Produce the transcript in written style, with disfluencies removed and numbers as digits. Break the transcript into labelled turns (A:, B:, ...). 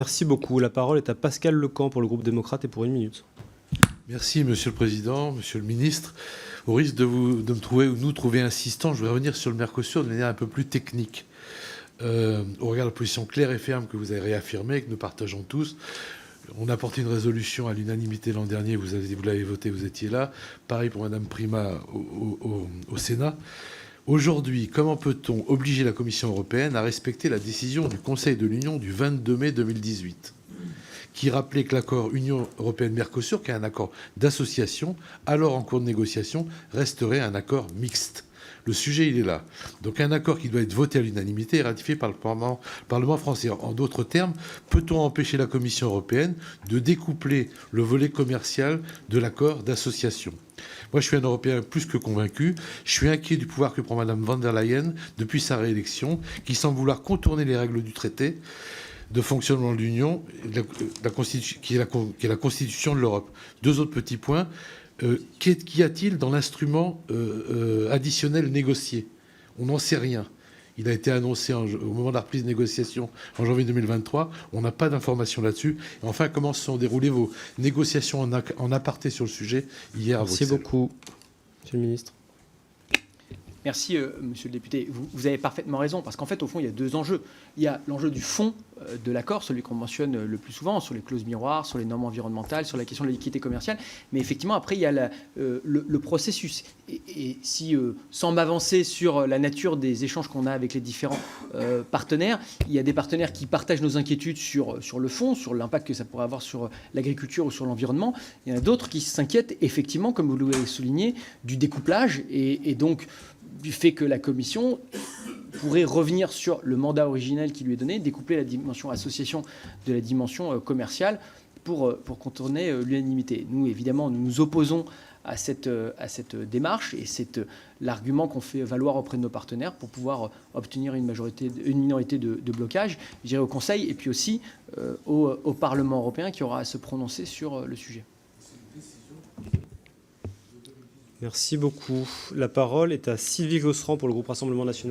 A: Merci beaucoup. La parole est à Pascal Lecamp pour le groupe démocrate et pour 1 minute.
B: Merci, Monsieur le Président, Monsieur le Ministre. Au risque de me trouver ou nous trouver insistant, je voudrais revenir sur le Mercosur de manière un peu plus technique. Au regard de la position claire et ferme que vous avez réaffirmée, que nous partageons tous, on a porté une résolution à l'unanimité l'an dernier, vous l'avez voté, vous étiez là. Pareil pour Madame Prima au Sénat. Aujourd'hui, comment peut-on obliger la Commission européenne à respecter la décision du Conseil de l'Union du 22 mai 2018 qui rappelait que l'accord Union européenne-Mercosur, qui est un accord d'association, alors en cours de négociation, resterait un accord mixte. Le sujet, il est là. Donc un accord qui doit être voté à l'unanimité et ratifié par le Parlement français. En d'autres termes, peut-on empêcher la Commission européenne de découpler le volet commercial de l'accord d'association ? Moi, je suis un Européen plus que convaincu. Je suis inquiet du pouvoir que prend Mme von der Leyen depuis sa réélection, qui semble vouloir contourner les règles du traité de fonctionnement de l'Union, qui est la Constitution de l'Europe. Deux autres petits points. Qu'y a-t-il dans l'instrument additionnel négocié ? On n'en sait rien. Il a été annoncé au moment de la reprise de négociation en janvier 2023. On n'a pas d'informations là-dessus. Et enfin, comment se sont déroulées vos négociations en aparté sur le sujet hier à Bruxelles ?
A: Merci beaucoup, Monsieur le Ministre.
C: Merci, monsieur le député. Vous avez parfaitement raison, parce qu'en fait, au fond, il y a deux enjeux. Il y a l'enjeu du fond de l'accord, celui qu'on mentionne le plus souvent, sur les clauses miroirs, sur les normes environnementales, sur la question de l'équité commerciale. Mais effectivement, après, il y a le processus. Et si, sans m'avancer sur la nature des échanges qu'on a avec les différents partenaires, il y a des partenaires qui partagent nos inquiétudes sur le fond, sur l'impact que ça pourrait avoir sur l'agriculture ou sur l'environnement. Il y en a d'autres qui s'inquiètent, effectivement, comme vous l'avez souligné, du découplage et donc du fait que la Commission pourrait revenir sur le mandat originel qui lui est donné, découpler la dimension association de la dimension commerciale pour contourner l'unanimité. Nous, évidemment, nous nous opposons à cette démarche et c'est l'argument qu'on fait valoir auprès de nos partenaires pour pouvoir obtenir une minorité de blocage, je dirais au Conseil et puis aussi au Parlement européen qui aura à se prononcer sur le sujet.
A: Merci beaucoup. La parole est à Sylvie Josserand pour le groupe Rassemblement national.